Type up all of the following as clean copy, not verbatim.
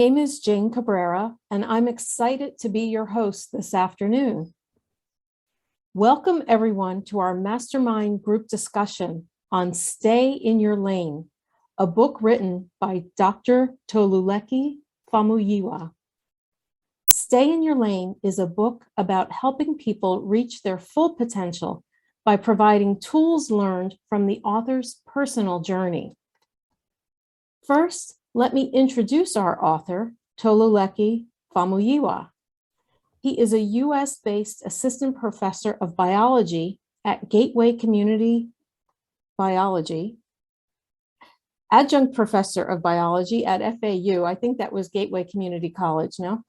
My name is Jane Cabrera, and I'm excited to be your host this afternoon. Welcome everyone to our Mastermind group discussion on Stay in Your Lane, a book written by Dr. Toluleki Famuyiwa. Stay in Your Lane is a book about helping people reach their full potential by providing tools learned from the author's personal journey. First, let me introduce our author, Toluleki Famuyiwa. He is a US-based assistant professor of biology at Gateway Community Biology, adjunct professor of biology at FAU. I think that was Gateway Community College, no?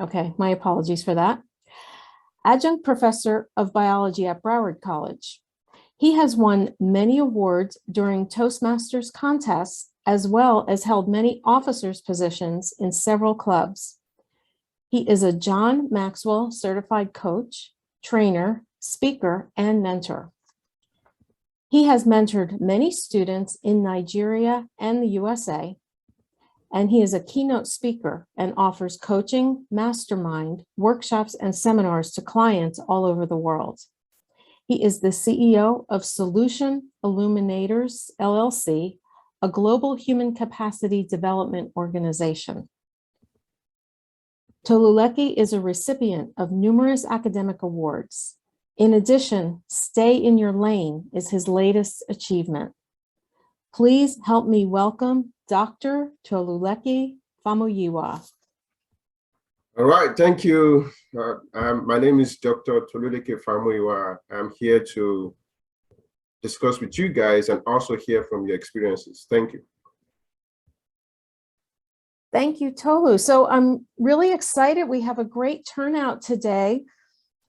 Okay, my apologies for that. Adjunct professor of biology at Broward College. He has won many awards during Toastmasters contests, as well as held many officers' positions in several clubs. He is a John Maxwell certified coach, trainer, speaker, and mentor. He has mentored many students in Nigeria and the USA, and he is a keynote speaker and offers coaching, mastermind, workshops, and seminars to clients all over the world. He is the CEO of Solution Illuminators, LLC, a global human capacity development organization. Toluleki is a recipient of numerous academic awards. In addition, Stay in Your Lane is his latest achievement. Please help me welcome Dr. Toluleki Famuyiwa. All right, thank you. My name is Dr. Toluleki Famuyiwa. I'm here to discuss with you guys and also hear from your experiences. Thank you. Thank you, Tolu. So I'm really excited. We have a great turnout today.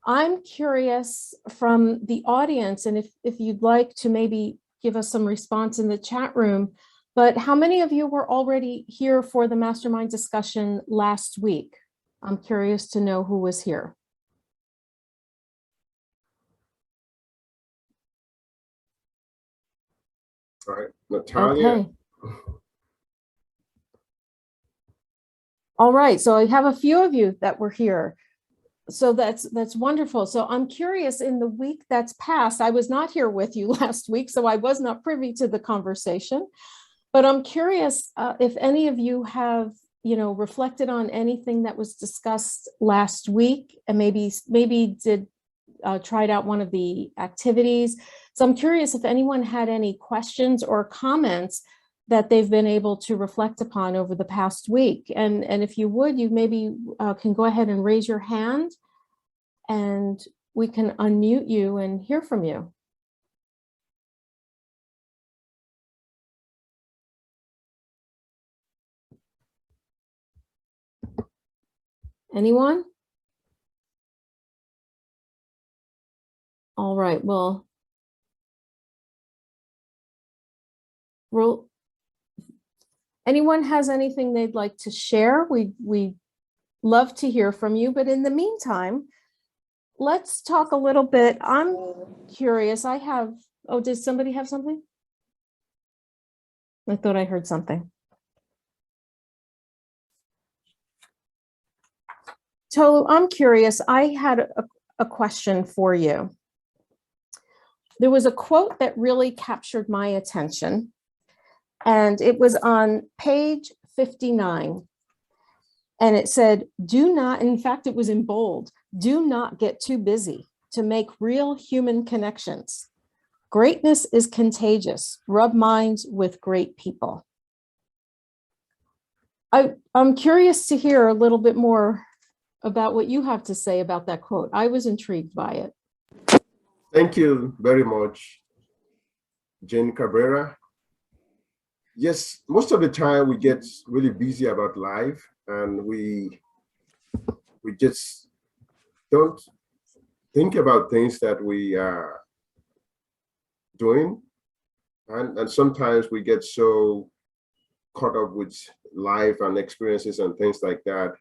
I'm curious from the audience, and if you'd like to maybe give us some response in the chat room, but how many of you were already here for the Mastermind discussion last week? I'm curious to know who was here. All right, Natalia. Okay. All right, so I have a few of you that were here. So that's wonderful. So I'm curious, in the week that's passed, I was not here with you last week, so I was not privy to the conversation. But I'm curious if any of you have, reflected on anything that was discussed last week, and maybe tried out one of the activities. So I'm curious if anyone had any questions or comments that they've been able to reflect upon over the past week. And if you would, you maybe can go ahead and raise your hand and we can unmute you and hear from you. Anyone? All right, well, anyone has anything they'd like to share? We'd love to hear from you, but in the meantime, let's talk a little bit. I'm curious, did somebody have something? I thought I heard something. Tolu, I'm curious, I had a question for you. There was a quote that really captured my attention, and it was on page 59. And it said, do not, in fact, it was in bold, do not get too busy to make real human connections. Greatness is contagious. Rub minds with great people. I'm curious to hear a little bit more about what you have to say about that quote. I was intrigued by it. Thank you very much, Jane Cabrera. Yes, most of the time we get really busy about life and we just don't think about things that we are doing. And sometimes we get so caught up with life and experiences and things like that.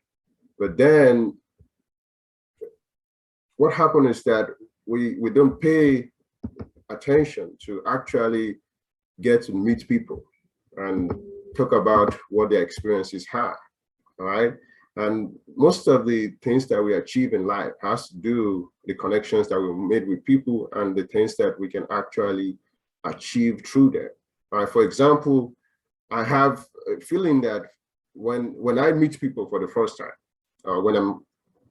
But then what happens is that we don't pay attention to actually get to meet people and talk about what their experiences are. all right? And most of the things that we achieve in life has to do with the connections that we made with people and the things that we can actually achieve through that. All right, for example, I have a feeling that when I meet people for the first time, when I'm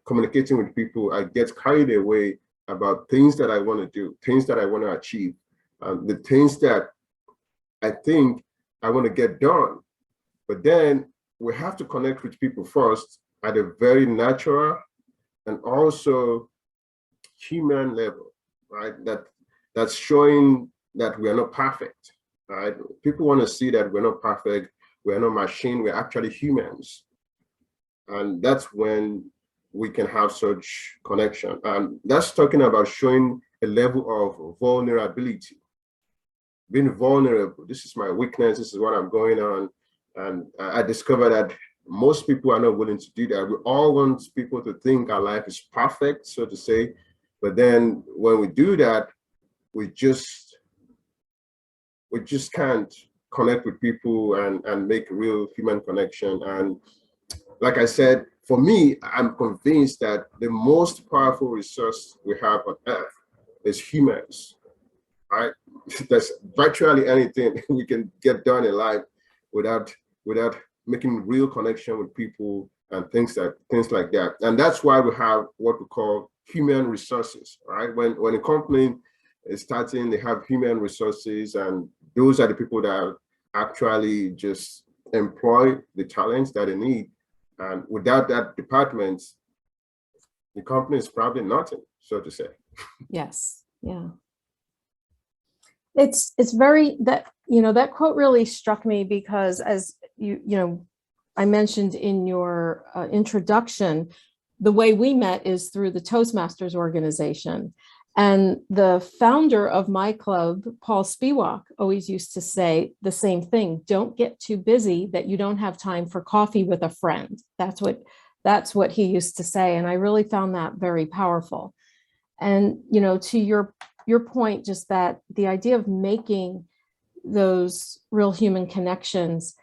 communicating with people, I get carried away about things that I want to do, things that I want to achieve, the things that I think I want to get done. But then we have to connect with people first at a very natural and also human level, right? That's showing that we are not perfect, right? People want to see that we're not perfect, we're not machine, we're actually humans. And that's when we can have such connection. And that's talking about showing a level of vulnerability, being vulnerable. This is my weakness, this is what I'm going on. And I discovered that most people are not willing to do that. We all want people to think our life is perfect, so to say. But then when we do that, we just can't connect with people and make real human connection. And like I said, for me, I'm convinced that the most powerful resource we have on earth is humans, right? There's virtually anything we can get done in life without making real connection with people and things like that. And that's why we have what we call human resources, right? When a company is starting, they have human resources, and those are the people that actually just employ the talents that they need. And without that department, the company is probably nothing, so to say. Yes. Yeah. It's very that, that quote really struck me because as I mentioned in your introduction, the way we met is through the Toastmasters organization. And the founder of my club, Paul Spiewak, always used to say the same thing: don't get too busy that you don't have time for coffee with a friend. That's what he used to say. And I really found that very powerful. And, to your point, just that the idea of making those real human connections,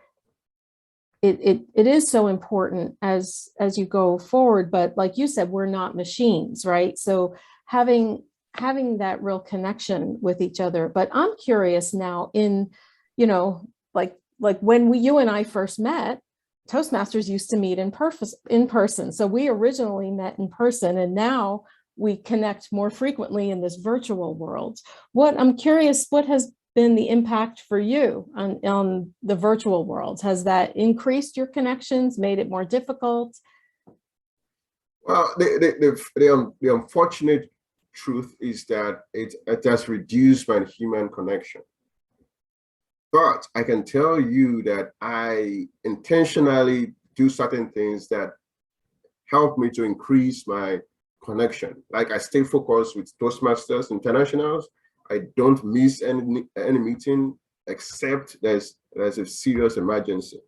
it is so important as you go forward. But like you said, we're not machines, right? So having that real connection with each other. But I'm curious now, in, like when you and I first met, Toastmasters used to meet in person. So we originally met in person, and now we connect more frequently in this virtual world. I'm curious, what has been the impact for you on the virtual world? Has that increased your connections, made it more difficult? Well, the unfortunate truth is that it has reduced my human connection. But I can tell you that I intentionally do certain things that help me to increase my connection. Like I stay focused with Toastmasters Internationals. I don't miss any meeting except there's a serious emergency.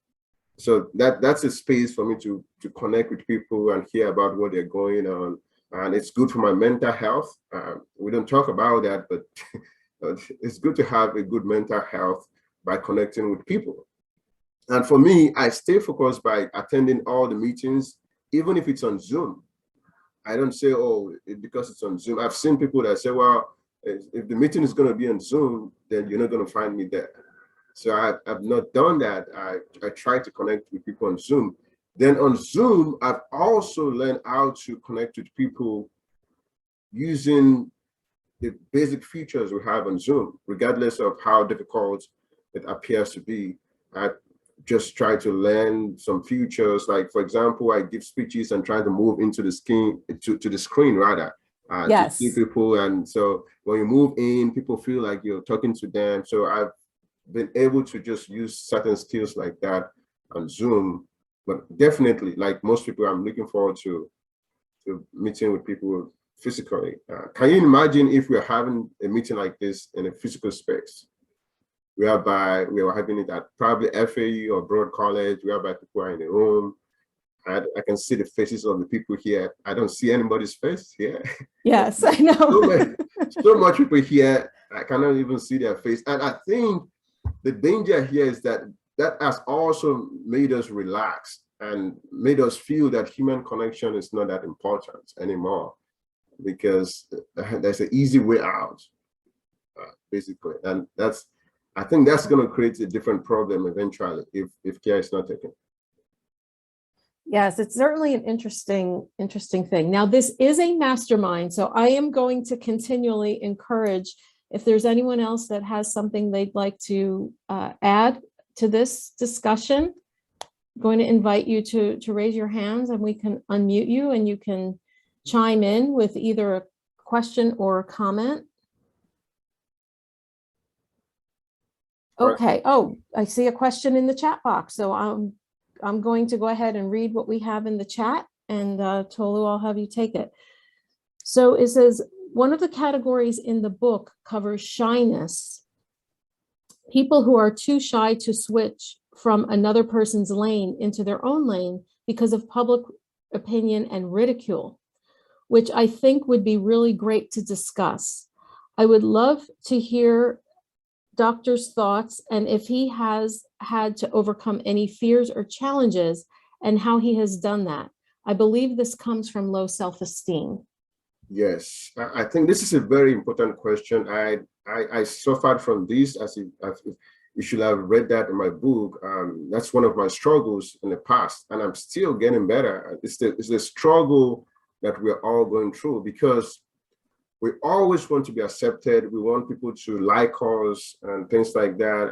So that's a space for me to connect with people and hear about what they're going on. And it's good for my mental health. We don't talk about that, but it's good to have a good mental health by connecting with people. And for me, I stay focused by attending all the meetings, even if it's on Zoom. I don't say, oh, because it's on Zoom. I've seen people that say, well, if the meeting is going to be on Zoom, then you're not going to find me there. So I've not done that. I try to connect with people on Zoom. Then on Zoom, I've also learned how to connect with people using the basic features we have on Zoom, regardless of how difficult it appears to be. I just try to learn some features. Like, for example, I give speeches and try to move into the screen, to the screen rather, to see people. And so when you move in, people feel like you're talking to them. So I've been able to just use certain skills like that on Zoom. But definitely, like most people, I'm looking forward to meeting with people physically. Can you imagine if we're having a meeting like this in a physical space, whereby we were having it at probably FAU or Broad College, whereby people are in the room. I can see the faces of the people here. I don't see anybody's face here. Yes, I know. So much people here, I cannot even see their face. And I think the danger here is that has also made us relax. and made us feel that human connection is not that important anymore because there's an easy way out, basically. And I think that's going to create a different problem eventually if care is not taken. Yes, it's certainly an interesting thing. Now, this is a mastermind, so I am going to continually encourage if there's anyone else that has something they'd like to add to this discussion. I'm going to invite you to raise your hands and we can unmute you and you can chime in with either a question or a comment. Okay. Oh, I see a question in the chat box. So I'm going to go ahead and read what we have in the chat, and Tolu, I'll have you take it. So it says, one of the categories in the book covers shyness. People who are too shy to switch from another person's lane into their own lane because of public opinion and ridicule, which I think would be really great to discuss. I would love to hear Doctor's thoughts and if he has had to overcome any fears or challenges and how he has done that. I believe this comes from low self-esteem. Yes, I think this is a very important question. I suffered from this, as you should have read that in my book. That's one of my struggles in the past, and I'm still getting better. It's the struggle that we're all going through because we always want to be accepted. We want people to like us and things like that.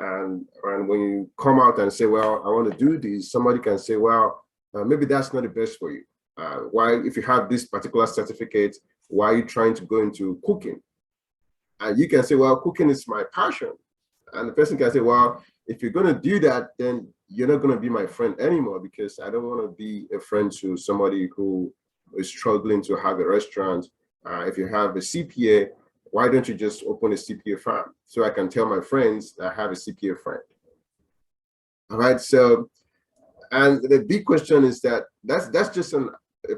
And when you come out and say, well, I want to do this, somebody can say, well, maybe that's not the best for you. Why, if you have this particular certificate, why are you trying to go into cooking? And you can say, well, cooking is my passion. And the person can say, well, if you're going to do that, then you're not going to be my friend anymore because I don't want to be a friend to somebody who is struggling to have a restaurant. If you have a CPA, why don't you just open a CPA firm? So I can tell my friends that I have a CPA friend. All right. So, and the big question is that's just a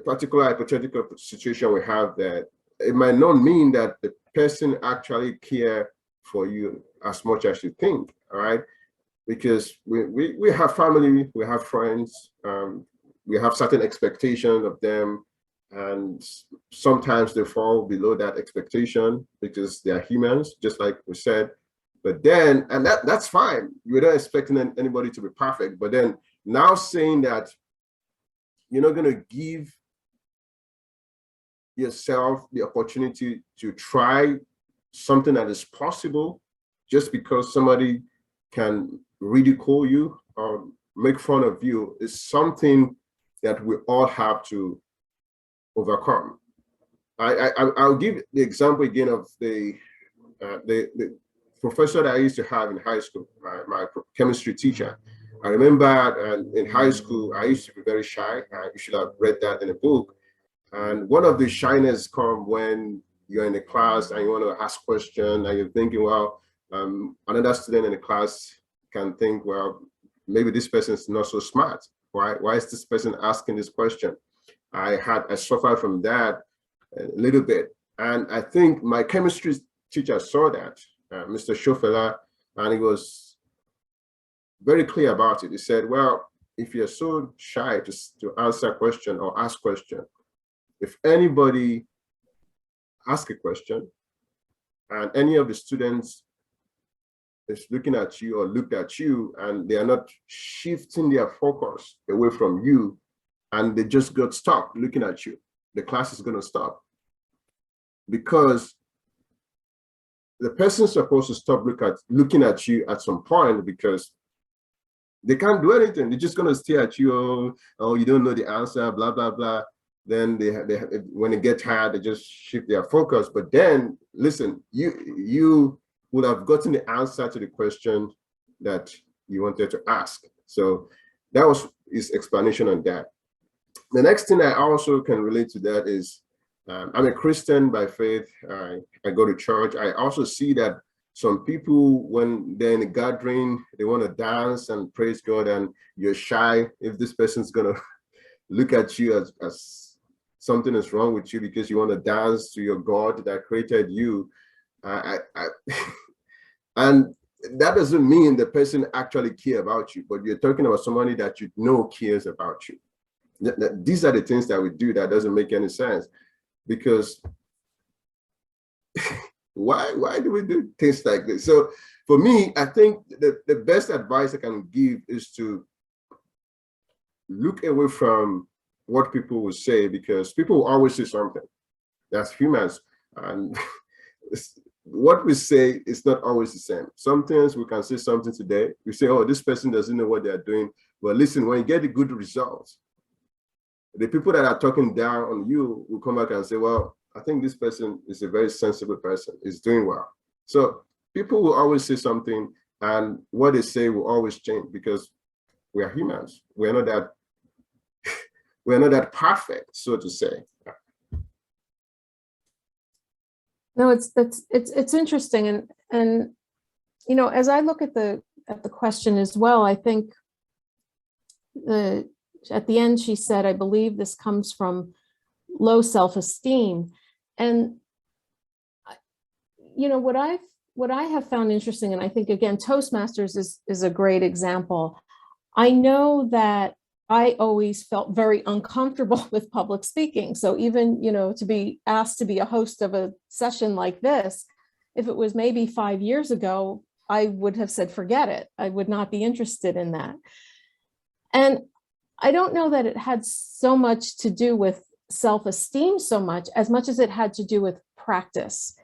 particular hypothetical situation we have that it might not mean that the person actually care for you as much as you think. All right. Because we have family, we have friends, we have certain expectations of them. And sometimes they fall below that expectation because they are humans, just like we said. But then, and that's fine. We're not expecting anybody to be perfect. But then now saying that you're not going to give yourself the opportunity to try something that is possible just because somebody can ridicule you or make fun of you is something that we all have to overcome. I'll give the example again of the professor that I used to have in high school, my chemistry teacher. I remember in high school, I used to be very shy. You should have read that in a book. And one of the shyness come when you're in the class and you want to ask questions and you're thinking, well, another student in the class can think, well, maybe this person is not so smart. Why is this person asking this question? I suffered from that a little bit. And I think my chemistry teacher saw that, Mr. Shofela, and he was very clear about it. He said, well, if you're so shy to answer a question or ask question, if anybody ask a question and any of the students is looking at you or looked at you and they are not shifting their focus away from you, and they just got stuck looking at you, the class is going to stop. Because the person's supposed to stop looking at you at some point because they can't do anything. They're just going to stare at you. Oh, you don't know the answer, blah, blah, blah. Then when they get tired, they just shift their focus. But then, listen, you would have gotten the answer to the question that you wanted to ask. So that was his explanation on that. The next thing I also can relate to that is I'm a Christian by faith. I go to church. I also see that some people, when they're in a gathering, they want to dance and praise God, and you're shy. If this person's going to look at you as something is wrong with you because you want to dance to your God that created you. And that doesn't mean the person actually care about you, but you're talking about somebody that you know cares about you. These are the things that we do that doesn't make any sense, because why do we do things like this? So for me, I think the best advice I can give is to look away from what people will say, because people will always say something. That's humans. And what we say is not always the same. Sometimes we can say something today. We say, oh, this person doesn't know what they're doing. But listen, when you get the good results, the people that are talking down on you will come back and say, well, I think this person is a very sensible person, is doing well. So people will always say something, and what they say will always change, because we are humans. We're not that perfect, so to say. No, it's interesting, and you know, as I look at the question as well, I think at the end she said, I believe this comes from low self-esteem. And you know, what I have found interesting, and I think again Toastmasters is a great example. I know that I always felt very uncomfortable with public speaking. So even, you know, to be asked to be a host of a session like this, if it was maybe 5 years ago, I would have said, forget it. I would not be interested in that. And I don't know that it had so much to do with self-esteem so much as it had to do with practice.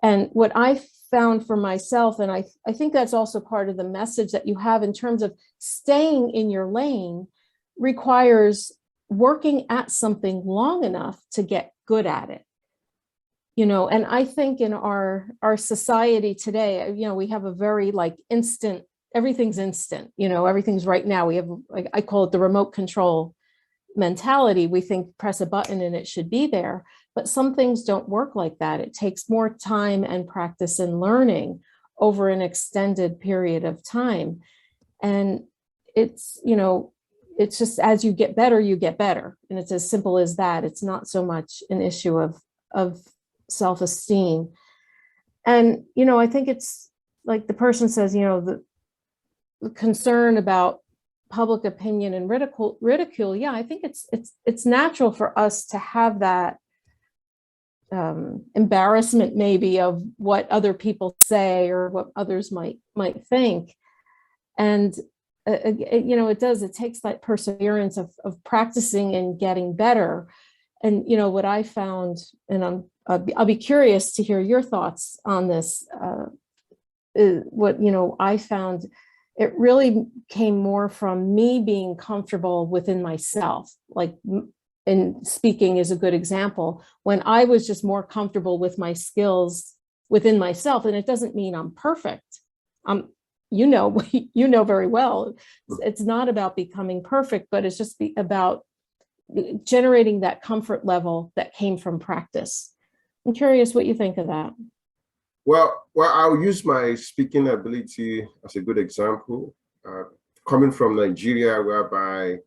And what I found for myself, and I think that's also part of the message that you have in terms of staying in your lane, requires working at something long enough to get good at it. You know, and I think in our society today, you know, we have a very like instant, everything's instant, you know, everything's right now. We have, like, I call it the remote control mentality. We think press a button and it should be there, but some things don't work like that. It takes more time and practice and learning over an extended period of time. And it's, you know, it's just as you get better, you get better. And it's as simple as that. It's not so much an issue of self-esteem. And, you know, I think it's like the person says, you know, the concern about public opinion and ridicule. Yeah, I think it's natural for us to have that embarrassment maybe of what other people say or what others might think. And you know, it takes that perseverance of practicing and getting better. And, you know, what I found, and I'll be curious to hear your thoughts on this, what, you know, I found it really came more from me being comfortable within myself. Like, and speaking is a good example, when I was just more comfortable with my skills within myself. And it doesn't mean I'm perfect. You know, you know very well, it's not about becoming perfect, but it's just about generating that comfort level that came from practice. I'm curious what you think of that. Well, I'll use my speaking ability as a good example. Coming from Nigeria, whereby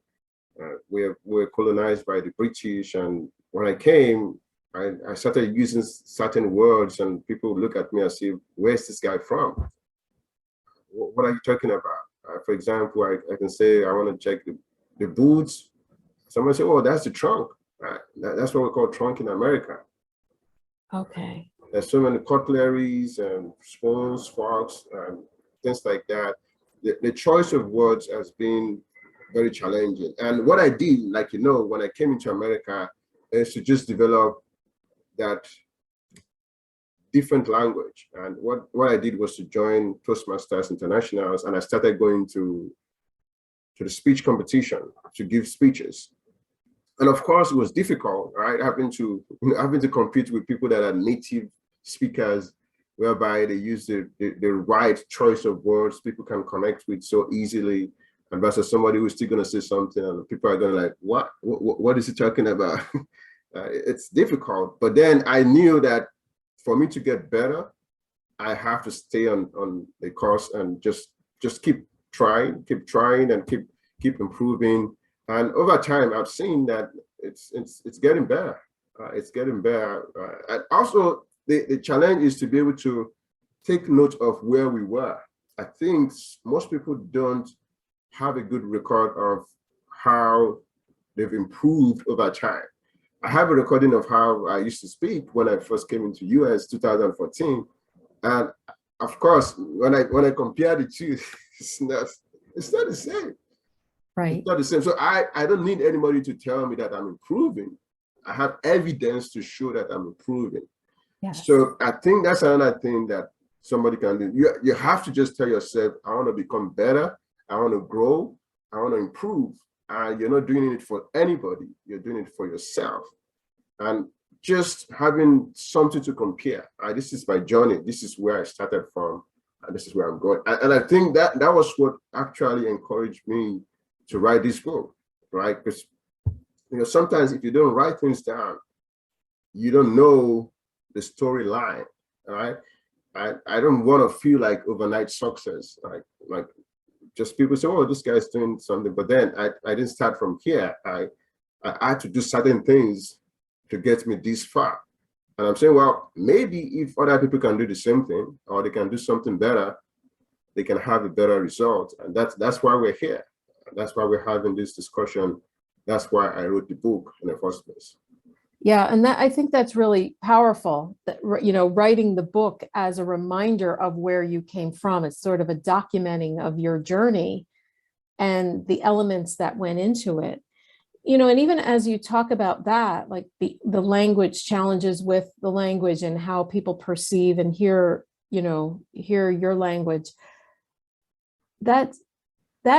we're colonized by the British, and when I came, I started using certain words, and people look at me and say, "Where's this guy from? What are you talking about?" For example, I can say, "I want to check the boots." Someone say, "Oh, that's the trunk." That's what we call trunk in America. Okay. There's so many cutleries and spoons, forks, and things like that. The choice of words has been very challenging. And what I did, like, you know, when I came into America, is to just develop that different language. And what I did was to join Toastmasters Internationals, and I started going to the speech competition to give speeches. And of course, it was difficult, right? Having to compete with people that are native speakers, whereby they use the right choice of words people can connect with so easily, and versus somebody who's still going to say something and people are going to like, what is he talking about? It's difficult. But then I knew that for me to get better, I have to stay on the course and just keep trying and keep improving. And over time, I've seen that it's getting better. It's getting better. And also, the challenge is to be able to take note of where we were. I think most people don't have a good record of how they've improved over time. I have a recording of how I used to speak when I first came into US 2014. And of course, when I compare the two, it's not the same. It's Right. not the same. So I don't need anybody to tell me that I'm improving. I have evidence to show that I'm improving. Yes. So I think that's another thing that somebody can do. You have to just tell yourself, I want to become better, I want to grow, I want to improve. And you're not doing it for anybody, you're doing it for yourself. And just having something to compare. This is my journey, this is where I started from, and this is where I'm going. And I think that was what actually encouraged me to write this book, right? Because sometimes if you don't write things down, you don't know the storyline, right? I don't want to feel like overnight success, like just people say, oh, this guy's doing something, but then I didn't start from here. I had to do certain things to get me this far. And I'm saying, well, maybe if other people can do the same thing, or they can do something better, they can have a better result. And that's why we're here. That's why we're having this discussion. That's why I wrote the book in the first place. Yeah, and I think that's really powerful, that, writing the book as a reminder of where you came from. It's sort of a documenting of your journey and the elements that went into it. And even as you talk about that, like the language challenges with the language and how people perceive and hear your language, that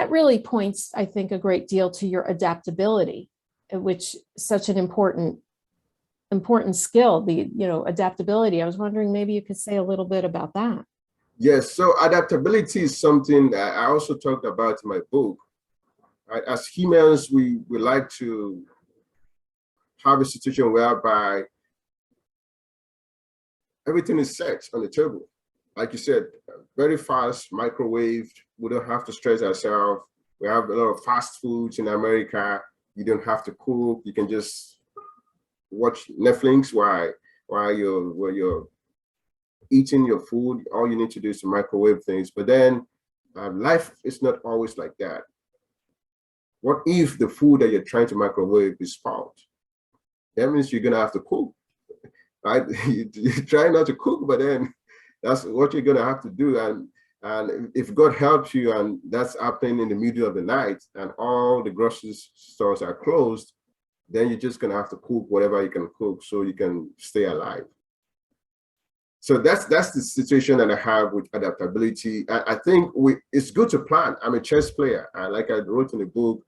really points, I think, a great deal to your adaptability, which is such an important skill, the adaptability. I was wondering, maybe you could say a little bit about that. Yes, so adaptability is something that I also talked about in my book. Right? As humans, we like to have a situation whereby everything is set on the table. Like you said, very fast, microwaved. We don't have to stress ourselves. We have a lot of fast foods in America. You don't have to cook. You can just watch Netflix while you're eating your food. All you need to do is to microwave things. But then life is not always like that. What if the food that you're trying to microwave is spoiled? That means you're gonna have to cook, right? You try not to cook, but then that's what you're gonna have to do. And if God helps you, and that's happening in the middle of the night, and all the grocery stores are closed, then you're just gonna have to cook whatever you can cook so you can stay alive. So that's the situation that I have with adaptability. I think it's good to plan. I'm a chess player. Like I wrote in the book,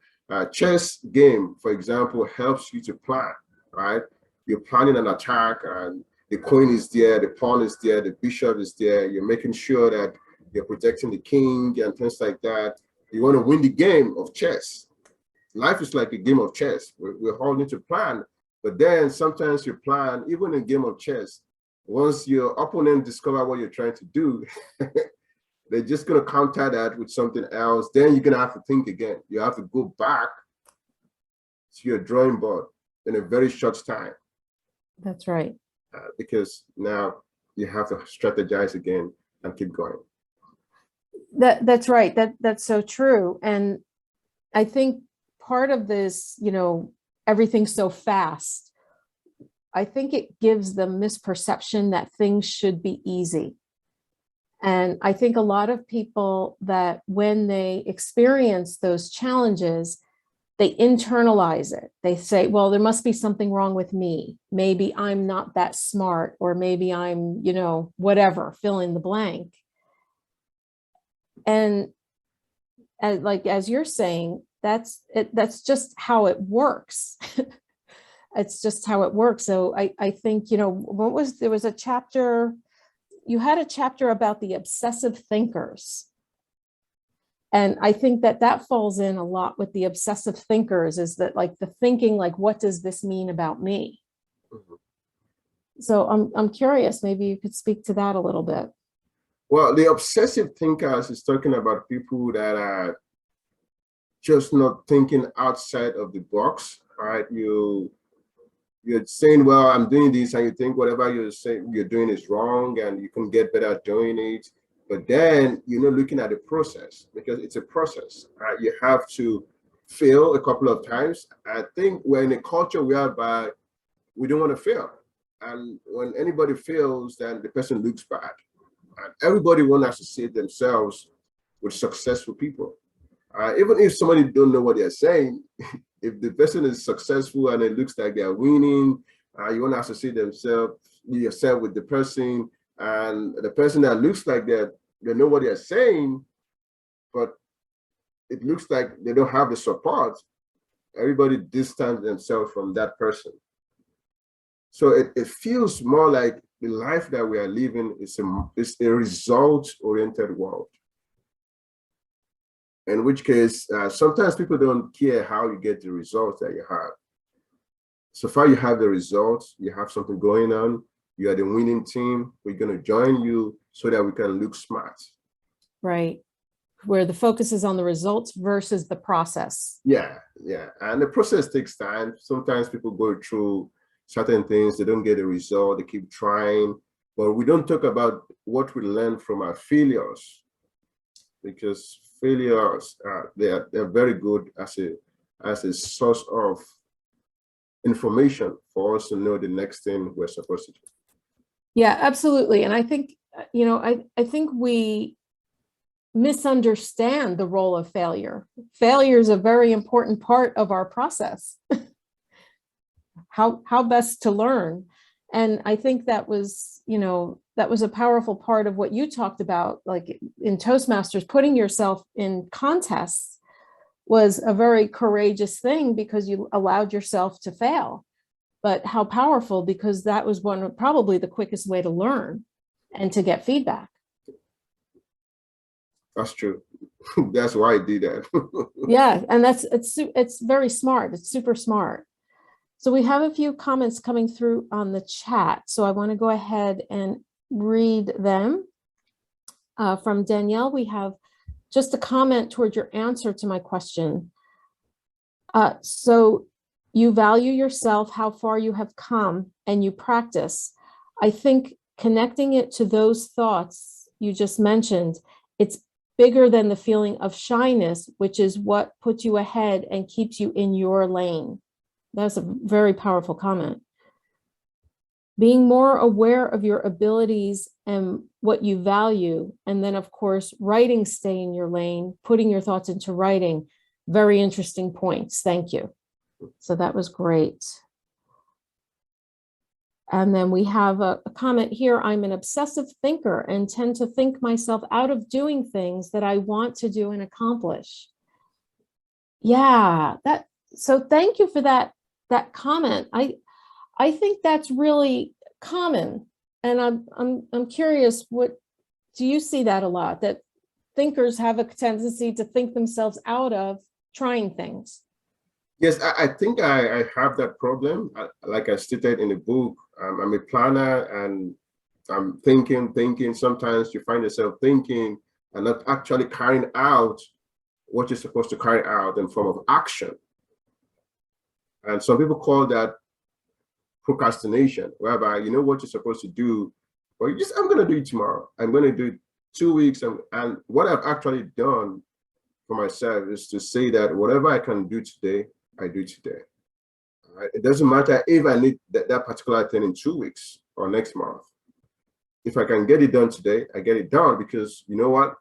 chess game, for example, helps you to plan, right? You're planning an attack, and the queen is there, the pawn is there, the bishop is there. You're making sure that you're protecting the king and things like that. You want to win the game of chess. Life is like a game of chess. We all need to plan, but then sometimes you plan, even in a game of chess, once your opponent discover what you're trying to do, they're just going to counter that with something else. Then you're going to have to think again. You have to go back to your drawing board in a very short time. That's right. Because now you have to strategize again and keep going. That's right. That's so true. And I think part of this, everything's so fast, I think it gives the misperception that things should be easy. And I think a lot of people, that when they experience those challenges, they internalize it. They say, well, there must be something wrong with me. Maybe I'm not that smart, or maybe I'm, whatever, fill in the blank. And as you're saying, that's just how it works. It's just how it works. So I think, there was a chapter, you had a chapter about the obsessive thinkers. And I think that falls in a lot with the obsessive thinkers, is that like the thinking, like, what does this mean about me? Mm-hmm. So I'm curious, maybe you could speak to that a little bit. Well, the obsessive thinkers is talking about people that are just not thinking outside of the box, right? You're saying, well, I'm doing this, and you think whatever you're saying you're doing is wrong, and you can get better at doing it. But then you're not looking at the process, because it's a process. You have to fail a couple of times. I think we're in a culture whereby we don't want to fail. And when anybody fails, then the person looks bad. And everybody wants to associate themselves with successful people. Even if somebody don't know what they're saying, if the person is successful and it looks like they're winning, you want to associate yourself with the person, and the person that looks like they know what they're saying, but it looks like they don't have the support. Everybody distance themselves from that person. So it feels more like the life that we are living is a result-oriented world. In which case, sometimes people don't care how you get the results that you have. So far you have the results, you have something going on, you are the winning team, we're going to join you so that we can look smart. Right. Where the focus is on the results versus the process. Yeah. And the process takes time. Sometimes people go through certain things, they don't get a result, they keep trying, but we don't talk about what we learn from our failures, because failures, they're very good as a source of information for us to know the next thing we're supposed to do. Yeah, absolutely. And I think, I think we misunderstand the role of failure. Failure is a very important part of our process. How best to learn. And I think that was a powerful part of what you talked about, like in Toastmasters, putting yourself in contests was a very courageous thing because you allowed yourself to fail. But how powerful, because that was probably the quickest way to learn and to get feedback. That's true. That's why I did that. Yeah, and it's very smart. It's super smart. So we have a few comments coming through on the chat. So I want to go ahead and read them. From Danielle, we have just a comment toward your answer to my question. So you value yourself, how far you have come, and you practice. I think connecting it to those thoughts you just mentioned, it's bigger than the feeling of shyness, which is what puts you ahead and keeps you in your lane. That's a very powerful comment. Being more aware of your abilities and what you value. And then, of course, writing, stay in your lane, putting your thoughts into writing. Very interesting points. Thank you. So that was great. And then we have a comment here. I'm an obsessive thinker and tend to think myself out of doing things that I want to do and accomplish. Yeah, so thank you for that comment. I think that's really common. And I'm curious, what do you see that a lot, that thinkers have a tendency to think themselves out of trying things? Yes, I think I have that problem. Like I stated in the book, I'm a planner and I'm thinking. Sometimes you find yourself thinking and not actually carrying out what you're supposed to carry out in form of action. And some people call that procrastination, whereby you know what you're supposed to do, but I'm going to do it tomorrow. I'm going to do it 2 weeks. And what I've actually done for myself is to say that whatever I can do today, I do today. Right? It doesn't matter if I need that particular thing in 2 weeks or next month. If I can get it done today, I get it done, because you know what?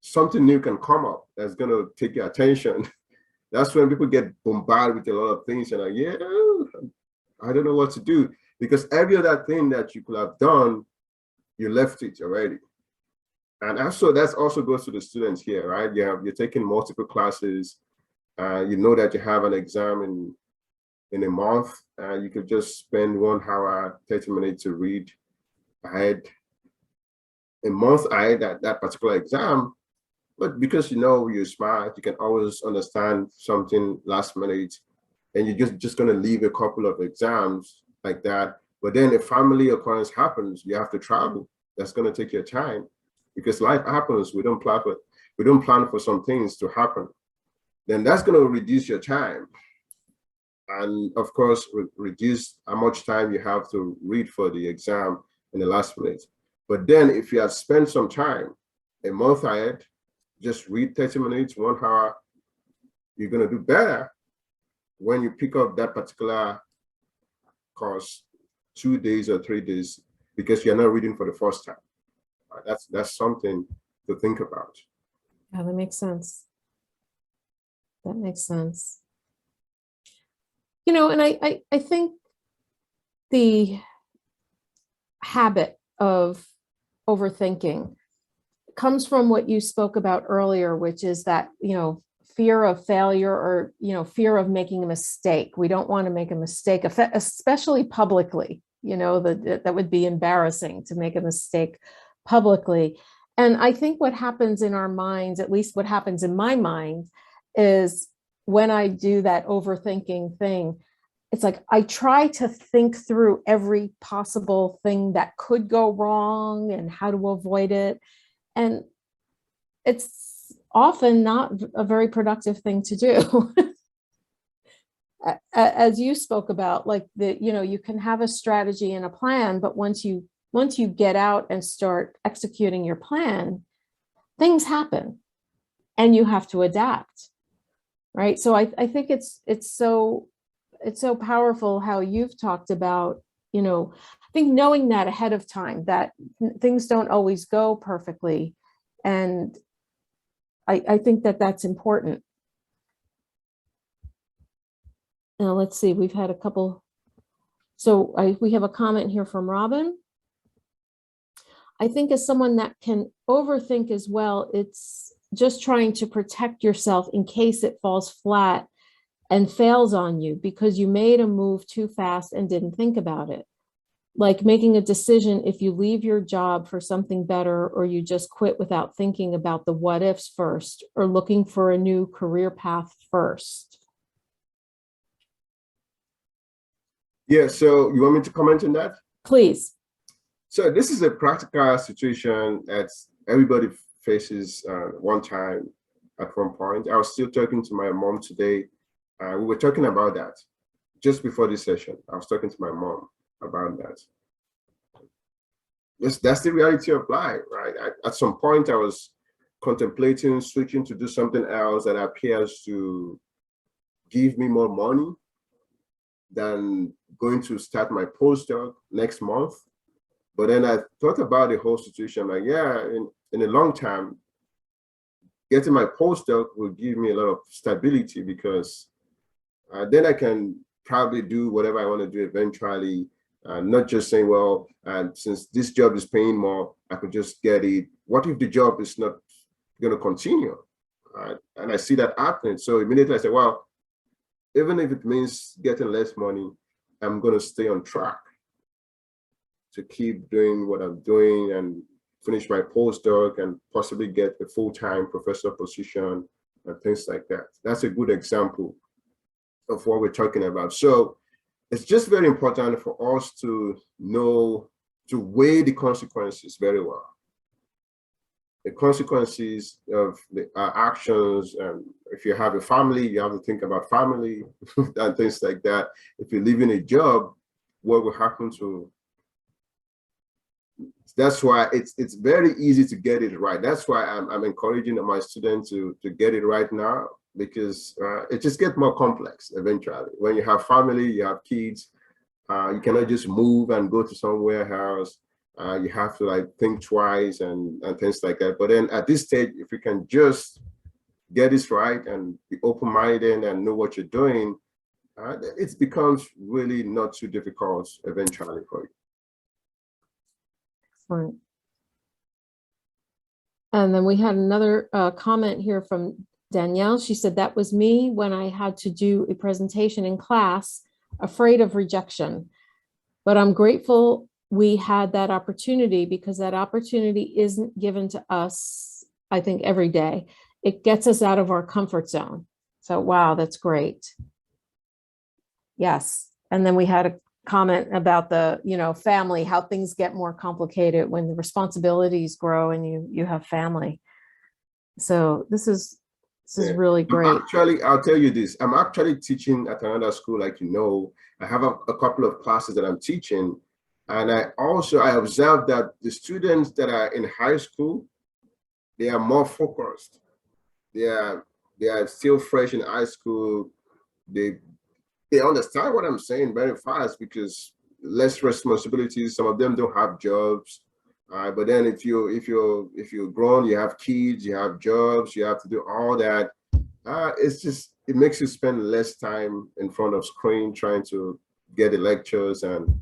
Something new can come up that's going to take your attention. That's when people get bombarded with a lot of things and like, yeah, I don't know what to do, because every other thing that you could have done, you left it already. And also that also goes to the students here, right? You're taking multiple classes. You know that you have an exam in a month. You could just spend 1 hour, 30 minutes to read ahead, a month ahead that particular exam. But because you know you're smart, you can always understand something last minute, and you're just going to leave a couple of exams like that. But then if family occurrence happens, you have to travel. That's going to take your time, because life happens. We don't plan for some things to happen. Then that's going to reduce your time, and of course reduce how much time you have to read for the exam in the last minute. But then if you have spent some time a month ahead, just read 30 minutes, 1 hour, you're going to do better when you pick up that particular course 2 days or 3 days because you're not reading for the first time. That's something to think about. Yeah, that makes sense. That makes sense. And I think the habit of overthinking comes from what you spoke about earlier, which is that, fear of failure or, fear of making a mistake. We don't want to make a mistake, especially publicly, that would be embarrassing to make a mistake publicly. And I think what happens in our minds, at least what happens in my mind, is when I do that overthinking thing, it's like I try to think through every possible thing that could go wrong and how to avoid it. And it's often not a very productive thing to do. As you spoke about, like you can have a strategy and a plan, but once you get out and start executing your plan, things happen and you have to adapt. Right. So I think it's so powerful how you've talked about, I think knowing that ahead of time, that things don't always go perfectly. And I think that that's important. Now, let's see, we've had a couple. So we have a comment here from Robin. I think as someone that can overthink as well, it's just trying to protect yourself in case it falls flat and fails on you because you made a move too fast and didn't think about it. Like making a decision if you leave your job for something better, or you just quit without thinking about the what ifs first, or looking for a new career path first. Yeah, so you want me to comment on that? Please. So this is a practical situation that everybody faces one time at one point. I was still talking to my mom today. We were talking about that just before this session. I was talking to my mom about that. That's the reality of life, right? At some point, I was contemplating switching to do something else that appears to give me more money than going to start my postdoc next month. But then I thought about the whole situation, like, yeah, in a long time, getting my postdoc will give me a lot of stability because then I can probably do whatever I want to do eventually, not just saying, well, since this job is paying more, I could just get it. What if the job is not going to continue? And I see that happening. So immediately I say, well, even if it means getting less money, I'm going to stay on track to keep doing what I'm doing and finish my postdoc and possibly get a full-time professor position and things like that. That's a good example of what we're talking about. So it's just very important for us to know, to weigh the consequences very well. The consequences of our actions, and if you have a family, you have to think about family and things like that. If you're leaving a job, what will happen to? That's why it's very easy to get it right. That's why I'm encouraging my students to get it right now, because it just gets more complex eventually. When you have family, you have kids, you cannot just move and go to somewhere else. You have to like think twice and things like that. But then at this stage, if you can just get this right and be open-minded and know what you're doing, it becomes really not too difficult eventually for you. Excellent. And then we had another comment here from Danielle. She said, that was me when I had to do a presentation in class, afraid of rejection. But I'm grateful we had that opportunity, because that opportunity isn't given to us, I think, every day. It gets us out of our comfort zone. So, wow, that's great. Yes. And then we had a comment about the, family, how things get more complicated when the responsibilities grow and you have family. So this is really great. Actually, I'll tell you this. I'm actually teaching at another school, like I have a couple of classes that I'm teaching. And I observed that the students that are in high school, they are more focused. They are still fresh in high school. They they understand what I'm saying very fast because less responsibilities. Some of them don't have jobs. But then if you're grown, you have kids, you have jobs, you have to do all that. It makes you spend less time in front of screen trying to get the lectures, and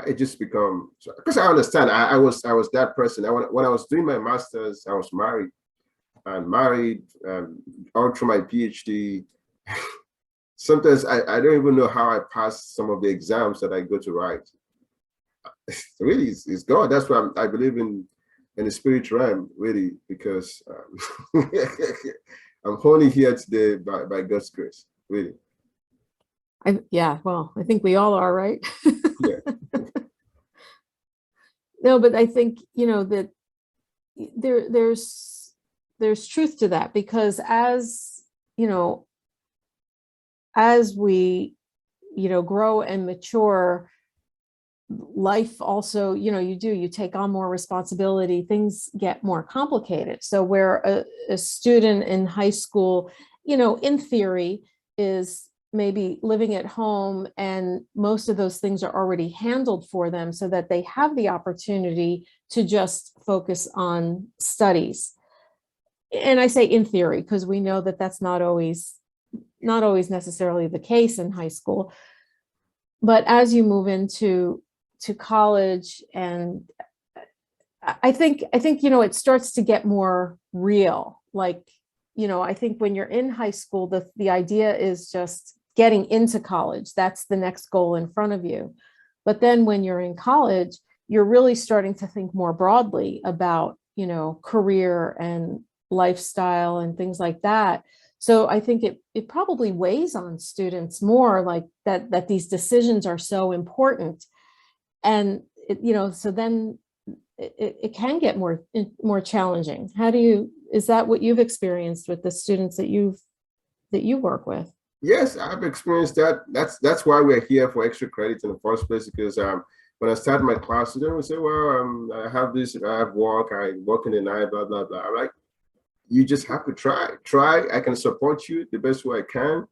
it just become, because I understand. I was that person. When I was doing my master's, I was married all through my PhD. Sometimes I don't even know how I passed some of the exams that I go to write. Really, it's God. That's why I believe in the spirit realm, really, because I'm only here today by God's grace, really. Yeah, well, I think we all are, right? Yeah. No, but I think, that there's truth to that, because as we, grow and mature, life also, you take on more responsibility, things get more complicated. So where a student in high school, in theory, is maybe living at home and most of those things are already handled for them so that they have the opportunity to just focus on studies. And I say in theory, because we know that that's not always necessarily the case in high school. But as you move into college, and I think it starts to get more real. Like, I think when you're in high school, the idea is just getting into college. That's the next goal in front of you. But then when you're in college, you're really starting to think more broadly about, career and lifestyle and things like that. So I think it probably weighs on students more, like that these decisions are so important. And so then it can get more challenging. Is that what you've experienced with the students that you work with? Yes, I've experienced that. That's why we're here for extra credit in the first place. Because when I started my class, they would say, "Well, I have this, I have work, I work in the night, blah blah blah." I'm like, you just have to try. Try. I can support you the best way I can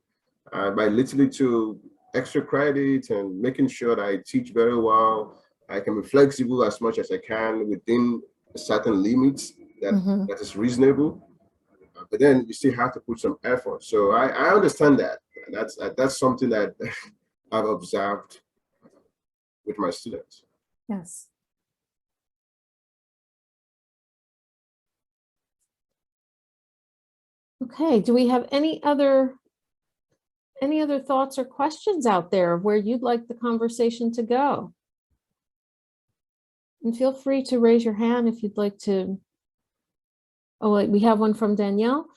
by literally to extra credit and making sure that I teach very well. I can be flexible as much as I can within certain limits Mhm. that is reasonable. But then you still have to put some effort. So I understand that. That's something that I've observed with my students. Yes. Okay. Do we have any other thoughts or questions out there of where you'd like the conversation to go? And feel free to raise your hand if you'd like to. Oh, wait, we have one from Danielle.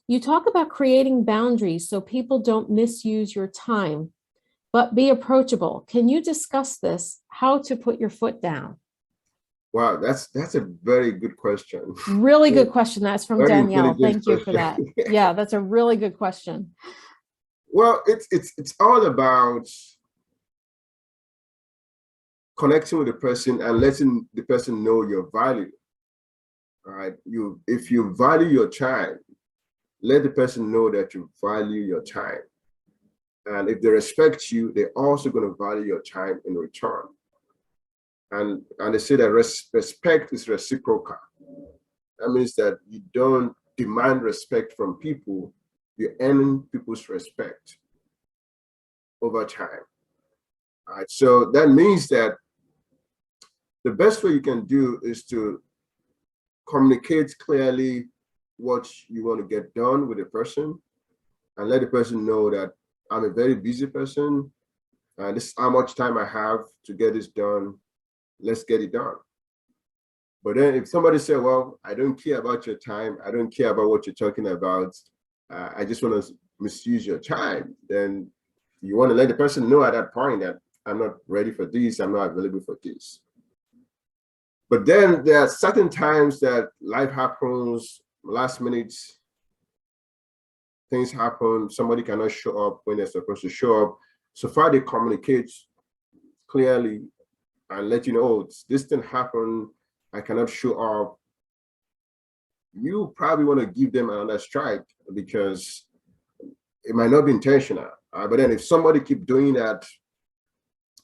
You talk about creating boundaries so people don't misuse your time, but be approachable. Can you discuss this? How to put your foot down? Wow, that's a very good question. Really good question. That's from Very Danielle. intelligent Thank you for question. that. Yeah, that's a really good question. Well, it's all about connecting with the person and letting the person know your value. All right. If you value your time, let the person know that you value your time. And if they respect you, they're also going to value your time in return. And they say that respect is reciprocal. That means that you don't demand respect from people, you're earning people's respect over time. All right. So that means that the best way you can do is to communicate clearly what you want to get done with the person and let the person know that I'm a very busy person and this is how much time I have to get this done. Let's get it done. But then if somebody said, well, I don't care about your time, I don't care about what you're talking about, I just want to misuse your time, then you want to let the person know at that point that I'm not ready for this, I'm not available for this. But then there are certain times that life happens, last minute things happen, somebody cannot show up when they're supposed to show up. So far they communicate clearly and let you know, oh, this thing happened, I cannot show up. you probably want to give them another strike because it might not be intentional. But then if somebody keep doing that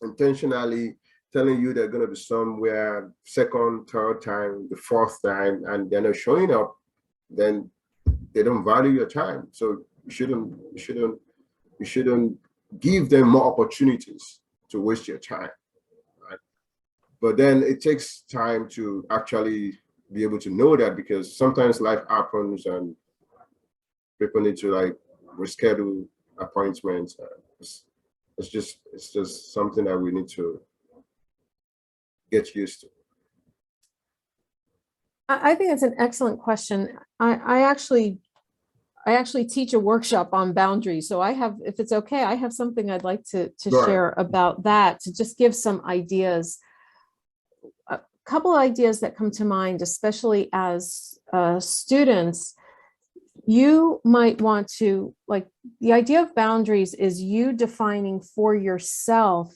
intentionally, telling you they're going to be somewhere second, third time, the fourth time, and they're not showing up, then they don't value your time. So you shouldn't give them more opportunities to waste your time. Right? But then it takes time to actually be able to know that, because sometimes life happens and people need to like reschedule appointments. It's just something that we need to get used to. I think it's an excellent question. I actually teach a workshop on boundaries. So I have, if it's okay, I have something I'd like to Right. share about that, to just give some ideas. A couple of ideas that come to mind, especially as students. You might want to, like, the idea of boundaries is you defining for yourself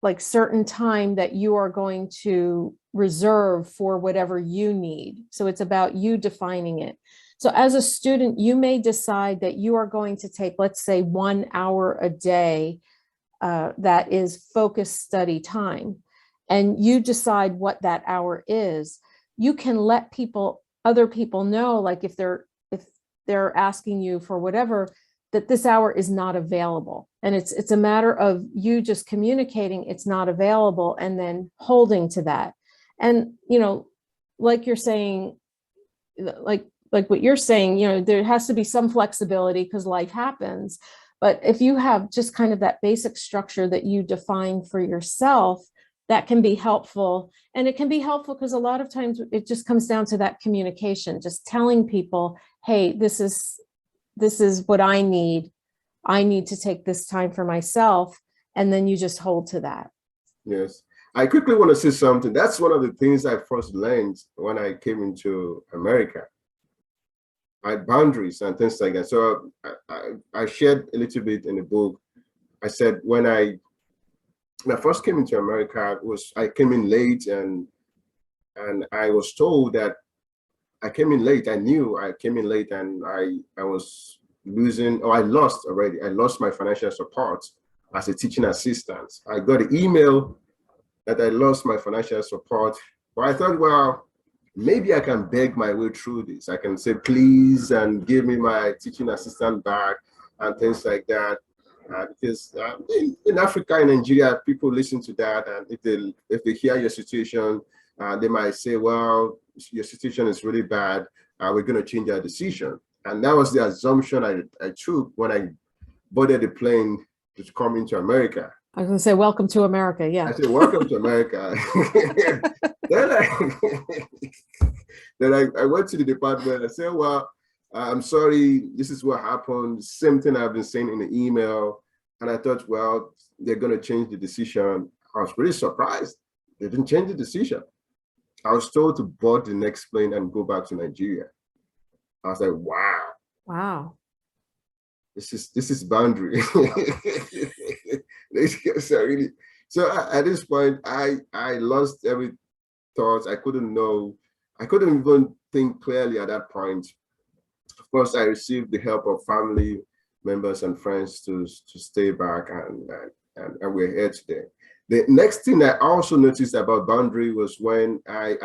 like certain time that you are going to reserve for whatever you need. So it's about you defining it. So as a student, you may decide that you are going to take, let's say, 1 hour a day that is focused study time, and you decide what that hour is. You can let other people know, like if they're asking you for whatever, that this hour is not available. And it's a matter of you just communicating it's not available and then holding to that. And, like you're saying, like what you're saying, there has to be some flexibility because life happens. But if you have just kind of that basic structure that you define for yourself, that can be helpful. And it can be helpful because a lot of times it just comes down to that communication, just telling people, hey, this is what I need. I need to take this time for myself. And then you just hold to that. Yes. I quickly want to say something. That's one of the things I first learned when I came into America. I had boundaries and things like that. So I shared a little bit in the book. I said when I first came into America, I came in late, and I was told that I came in late. I knew I came in late, and I was losing, or I lost already. I lost my financial support as a teaching assistant. I got an email that I lost my financial support, but I thought, well, maybe I can beg my way through this. I can say, please, and give me my teaching assistant back and things like that. Because in Africa, in Nigeria, people listen to that, and if they hear your situation, they might say, well, your situation is really bad. We're going to change our decision. And that was the assumption I took when I boarded the plane to come into America. I was going to say, welcome to America. Yeah. I said, welcome to America. then I went to the department. I said, well, I'm sorry, this is what happened. Same thing I've been saying in the email. And I thought, well, they're going to change the decision. I was really surprised. They didn't change the decision. I was told to board the next plane and go back to Nigeria. I was like, wow. Wow. This is boundary. So at this point, I lost every thought. I couldn't even think clearly at that point. Of course, I received the help of family members and friends to stay back, and we're here today. The next thing I also noticed about boundary was when I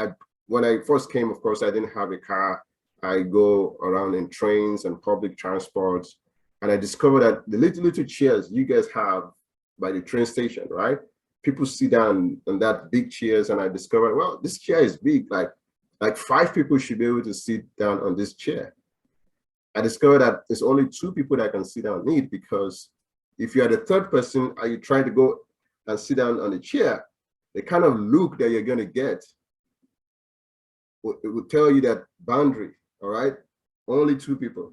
first came, of course, I didn't have a car. I go around in trains and public transport, and I discovered that the little chairs you guys have by the train station, right? People sit down on that big chairs, and I discovered, well, this chair is big, like 5 people should be able to sit down on this chair. I discovered that there's only 2 people that can sit down on it, because if you are the third person and you try to go and sit down on the chair, the kind of look that you're going to get, it would tell you that boundary, all right? Only 2 people.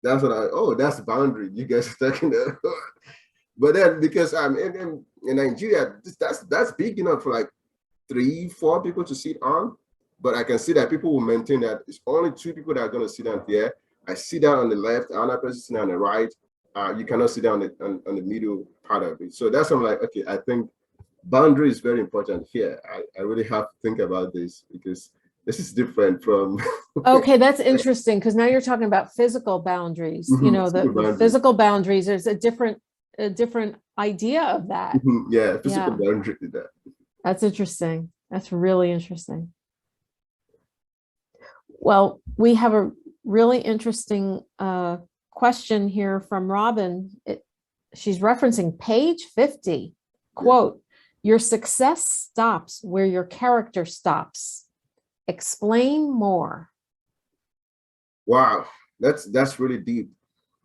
That's what that's boundary. You guys are talking about. But then because I'm in Nigeria, that's big enough for like 3, 4 people to sit on. But I can see that people will maintain that it's only 2 people that are going to sit down here. I sit down on the left, another person sitting on the right. You cannot sit down on the middle part of it. So that's why I'm like, okay, I think boundary is very important here. I really have to think about this, because This is different from Okay, that's interesting, because now you're talking about physical boundaries. You know, physical the boundaries. physical boundaries, there's a different idea of that. Yeah, physical Yeah, boundary. that's interesting. That's really interesting. Well, we have a really interesting question here from Robin. She's referencing page 50. Quote, "Your success stops where your character stops. Explain more." Wow, that's really deep.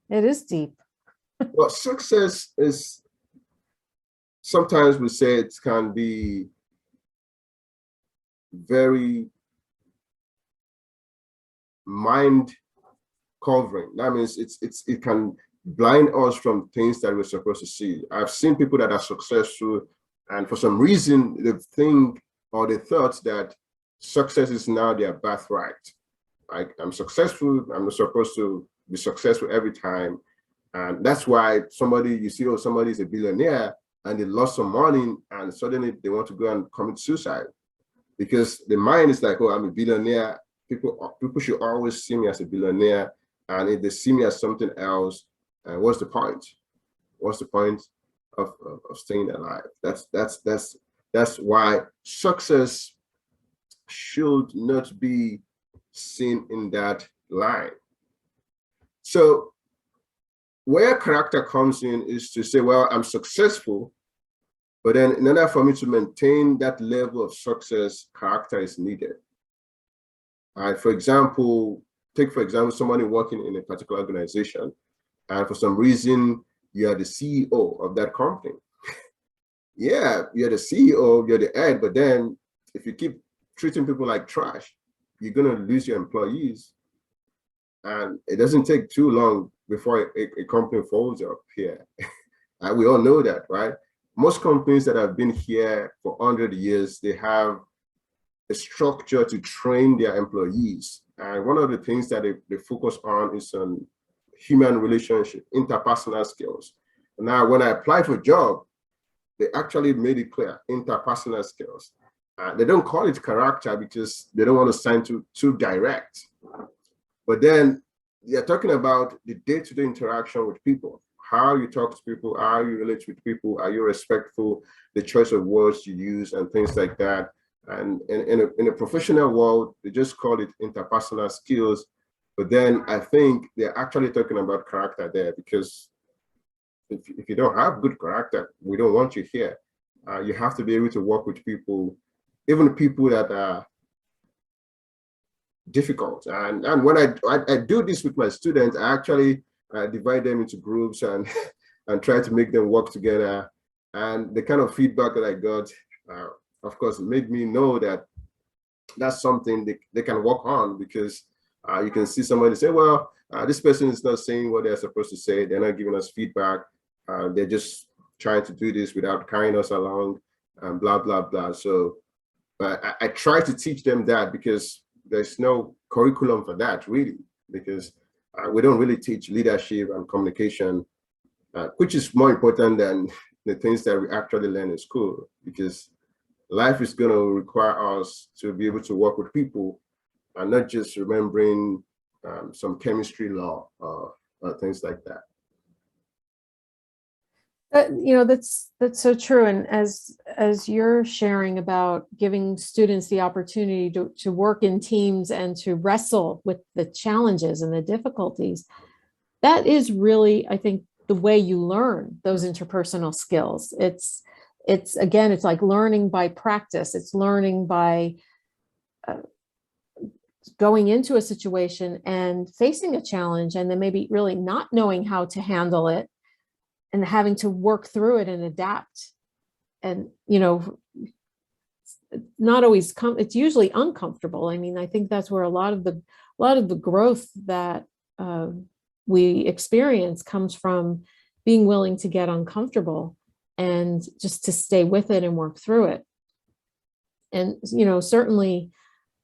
It is deep. Well, success is, sometimes we say it can be very mind covering. That means it can blind us from things that we're supposed to see. I've seen people that are successful, and for some reason they think, or they thought, that success is now their birthright. Like, I'm successful, I'm supposed to be successful every time. And that's why somebody, you see, oh, somebody is a billionaire and they lost some money and suddenly they want to go and commit suicide, because the mind is like, oh, I'm a billionaire. People should always see me as a billionaire. And if they see me as something else, what's the point? What's the point of staying alive? That's why success should not be seen in that line. So where character comes in is to say, well, I'm successful, but then in order for me to maintain that level of success, character is needed. For example, take for example, somebody working in a particular organization, and for some reason, you are the CEO of that company. Yeah, you're the CEO, you're the head, but then if you keep treating people like trash, you're gonna lose your employees. And it doesn't take too long before a company folds up here. And we all know that, right? Most companies that have been here for 100 years, they have a structure to train their employees. And one of the things that they focus on is on human relationship, interpersonal skills. Now, when I applied for a job, they actually made it clear, interpersonal skills. They don't call it character because they don't want to sound too direct. But then they're talking about the day-to-day interaction with people, how you talk to people, how you relate with people, are you respectful, the choice of words you use, and things like that. And in a professional world, they just call it interpersonal skills. But then I think they're actually talking about character there, because if you don't have good character, we don't want you here. You have to be able to work with people, even people that are difficult. And when I do this with my students, I actually divide them into groups and and try to make them work together. And the kind of feedback that I got, of course, made me know that that's something they can work on, because you can see somebody say, well, this person is not saying what they're supposed to say. They're not giving us feedback. They're just trying to do this without carrying us along, and blah, blah, blah. So but I try to teach them that, because there's no curriculum for that, really, because we don't really teach leadership and communication, which is more important than the things that we actually learn in school, because life is going to require us to be able to work with people and not just remembering some chemistry law or things like that. You know, that's so true. And as you're sharing about giving students the opportunity to work in teams and to wrestle with the challenges and the difficulties, that is really, I think, the way you learn those interpersonal skills. It's again, it's like learning by practice. It's learning by going into a situation and facing a challenge, and then maybe really not knowing how to handle it, and having to work through it and adapt. And, you know, not always it's usually uncomfortable. I mean, I think that's where a lot of the growth that we experience comes from being willing to get uncomfortable and just to stay with it and work through it. And, you know, certainly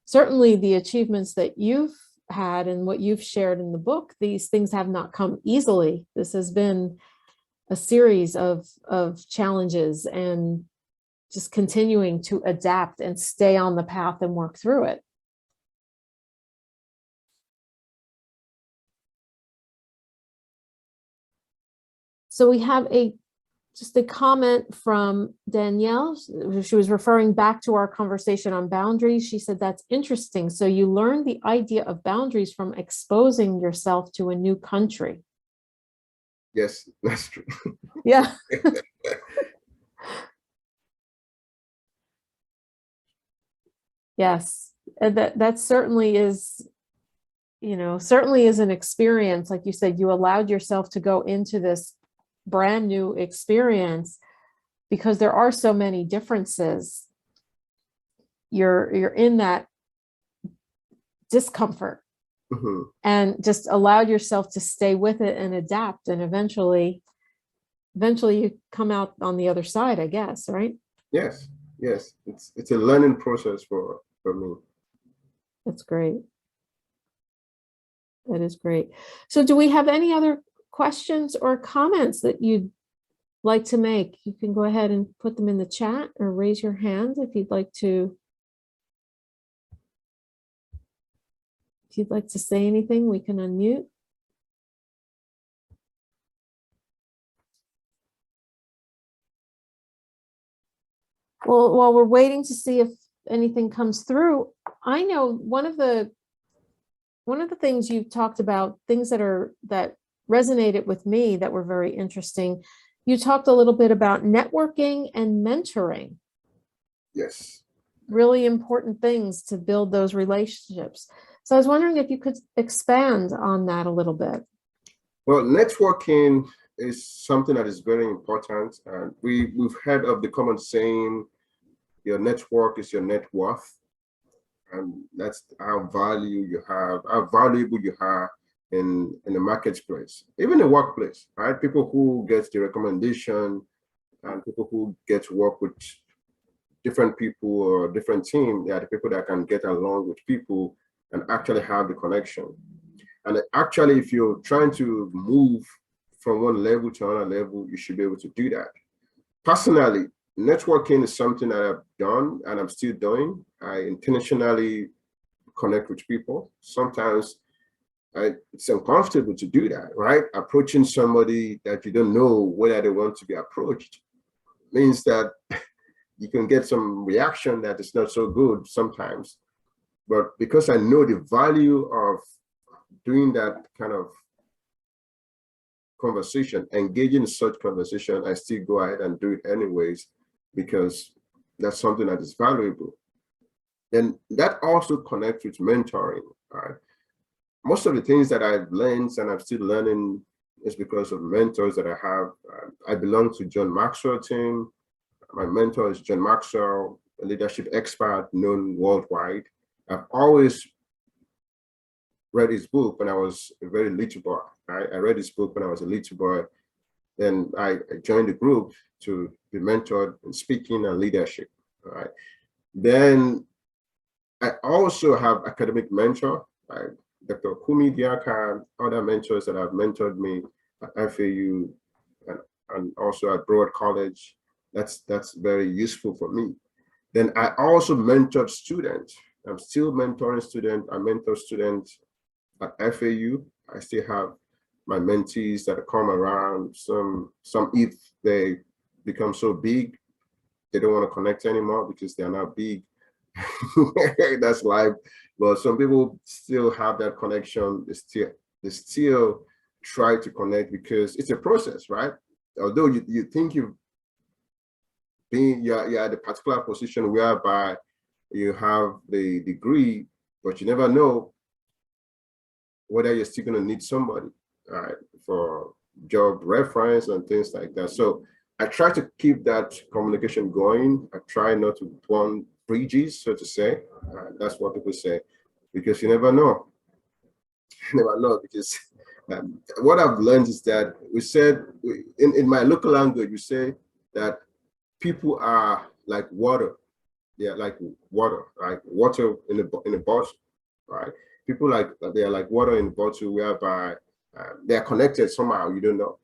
the achievements that you've had and what you've shared in the book, these things have not come easily. This has been a series of challenges, and just continuing to adapt and stay on the path and work through it. So we have just a comment from Danielle. She was referring back to our conversation on boundaries. She said, that's interesting. So you learned the idea of boundaries from exposing yourself to a new country. Yes, that's true. Yeah. Yes, and that certainly is, certainly is an experience. Like you said, you allowed yourself to go into this brand new experience because there are so many differences. You're in that discomfort and just allowed yourself to stay with it and adapt, and eventually you come out on the other side, I guess, right? Yes, it's a learning process for me. That's great. That is great. So do we have any other questions or comments that you'd like to make? You can go ahead and put them in the chat or raise your hand if you'd like to. If you'd like to say anything, we can unmute. Well, while we're waiting to see if anything comes through, I know one of the things you've talked about, things that resonated with me that were very interesting. You talked a little bit about networking and mentoring. Yes. Really important things to build those relationships. So I was wondering if you could expand on that a little bit. Well, networking is something that is very important. And we've heard of the common saying, your network is your net worth. And that's how valuable you are in the marketplace, even the workplace, right? People who get the recommendation and people who get to work with different people or different team, they are the people that can get along with people and actually have the connection. And actually, if you're trying to move from one level to another level, you should be able to do that. Personally, networking is something that I've done and I'm still doing. I intentionally connect with people. Sometimes it's uncomfortable to do that, right? Approaching somebody that you don't know whether they want to be approached means that you can get some reaction that is not so good sometimes. But because I know the value of doing that kind of conversation, engaging in such conversation, I still go ahead and do it anyways, because that's something that is valuable. Then that also connects with mentoring, right? Most of the things that I've learned and I'm still learning is because of mentors that I have. I belong to John Maxwell team. My mentor is John Maxwell, a leadership expert known worldwide. I've always read his book when I was a very little boy. I read his book when I was a little boy. Then I joined the group to be mentored in speaking and leadership. All right. Then I also have academic mentor, Dr. Kumi Diaka, other mentors that have mentored me at FAU and also at Broward College. That's very useful for me. Then I also mentored students. I'm still mentoring students. I mentor students at FAU. I still have my mentees that come around. Some if they become so big, they don't want to connect anymore because they're not big. That's life. But some people still have that connection. They still try to connect because it's a process, right? Although you think you're at a particular position whereby you have the degree, but you never know whether you're still going to need somebody, right, for job reference and things like that. So I try to keep that communication going. I try not to burn bridges, so to say. That's what people say, because you never know. You never know, because what I've learned is that we said, in my local language, we say that people are like water. They're like water, right? Water in a bottle, right? People they are like water in a bottle, whereby they are connected somehow. You don't know.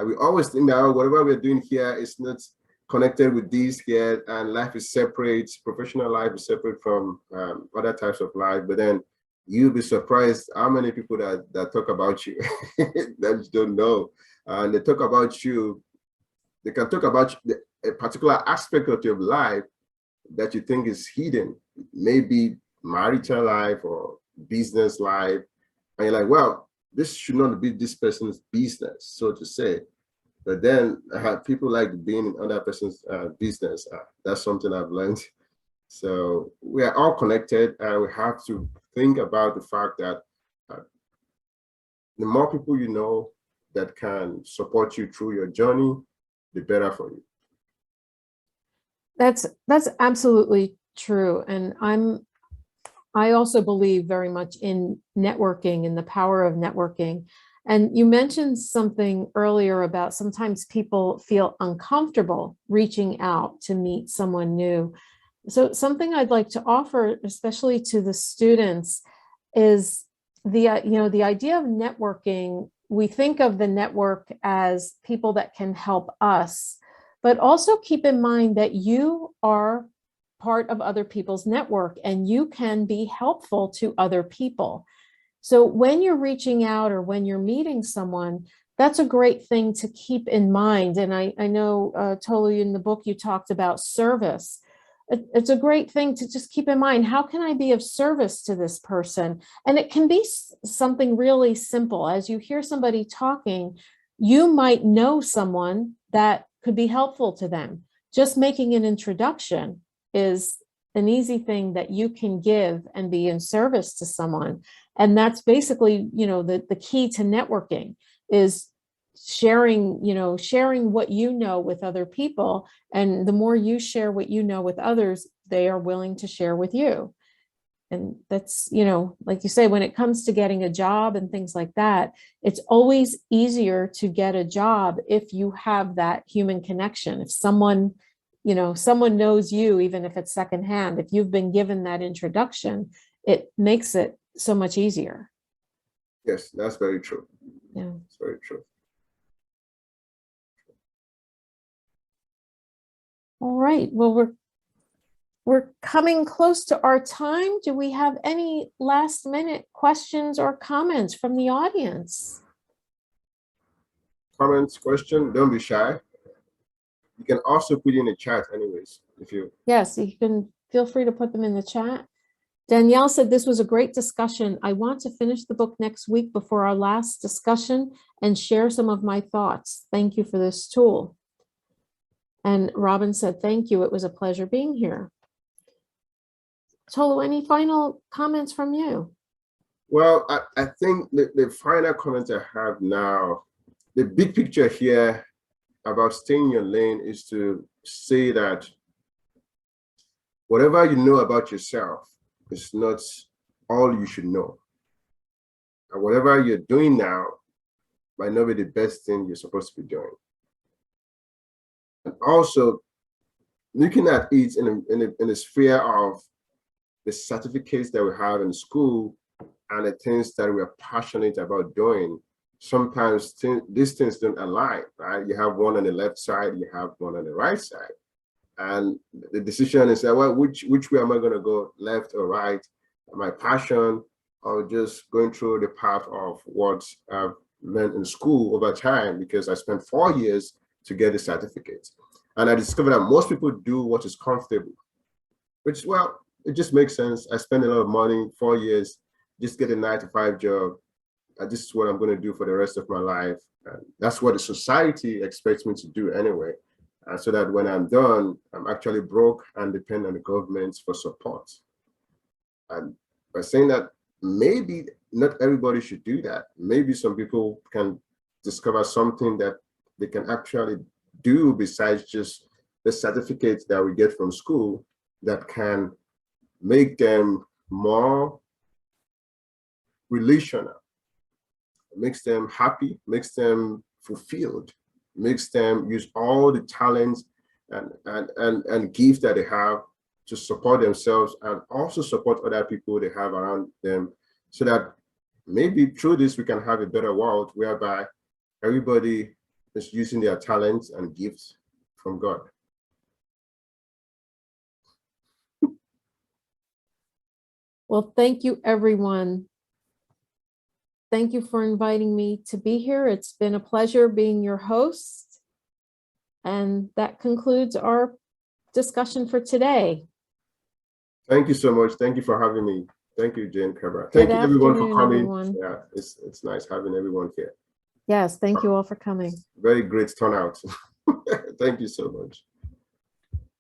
We always think that whatever we're doing here is not connected with these here, and life is separate. Professional life is separate from other types of life. But then you'll be surprised how many people that talk about you that you don't know. And they talk about you, they can talk about a particular aspect of your life that you think is hidden, maybe marital life or business life. And you're like, well, this should not be this person's business, so to say. But then people like being in other person's business. That's something I've learned. So we are all connected, and we have to think about the fact that the more people you know that can support you through your journey, the better for you. That's absolutely true. And I also believe very much in networking and the power of networking. And you mentioned something earlier about sometimes people feel uncomfortable reaching out to meet someone new. So something I'd like to offer, especially to the students, is the idea of networking. We think of the network as people that can help us, but also keep in mind that you are part of other people's network and you can be helpful to other people. So when you're reaching out or when you're meeting someone, that's a great thing to keep in mind. And I know, Tolu, in the book, you talked about service. It's a great thing to just keep in mind. How can I be of service to this person? And it can be something really simple. As you hear somebody talking, you might know someone that could be helpful to them. Just making an introduction is an easy thing that you can give and be in service to someone. And that's basically, the key to networking is sharing what you know with other people. And the more you share what you know with others, they are willing to share with you. And that's, like you say, when it comes to getting a job and things like that, it's always easier to get a job if you have that human connection. If someone knows you, even if it's secondhand, if you've been given that introduction, it makes it so much easier. Yes, that's very true. Yeah. It's very true. All right. Well, we're coming close to our time. Do we have any last minute questions or comments from the audience? Comments, question, don't be shy. You can also put in the chat anyways, if you. Yes, you can feel free to put them in the chat. Danielle said, this was a great discussion. I want to finish the book next week before our last discussion and share some of my thoughts. Thank you for this tool. And Robin said, thank you. It was a pleasure being here. Tolu, any final comments from you? Well, I think the final comment I have now, the big picture here about staying in your lane is to say that whatever you know about yourself is not all you should know. And whatever you're doing now might not be the best thing you're supposed to be doing. And also, looking at it in the sphere of the certificates that we have in school and the things that we're passionate about doing, sometimes these things don't align, right? You have one on the left side, you have one on the right side. And the decision is that, well, which way am I going to go, left or right? My passion, or just going through the path of what I've learned in school over time, because I spent 4 years to get the certificate. And I discovered that most people do what is comfortable, which, well, it just makes sense. I spend a lot of money, 4 years, just get a 9-to-5 job. This is what I'm going to do for the rest of my life. And that's what the society expects me to do anyway. So that when I'm done, I'm actually broke and depend on the government for support. And by saying that, maybe not everybody should do that. Maybe some people can discover something that they can actually do besides just the certificates that we get from school that can make them more relational, makes them happy, makes them fulfilled, makes them use all the talents and gifts that they have to support themselves and also support other people they have around them, so that maybe through this we can have a better world whereby everybody is using their talents and gifts from God. Well, thank you, everyone. Thank you for inviting me to be here. It's been a pleasure being your host. And that concludes our discussion for today. Thank you so much. Thank you for having me. Thank you, Jane Cabrera. Good Thank you, everyone, for afternoon, coming. everyone. Yeah, it's nice having everyone here. Yes, thank you all for coming. Very great turnout. Thank you so much.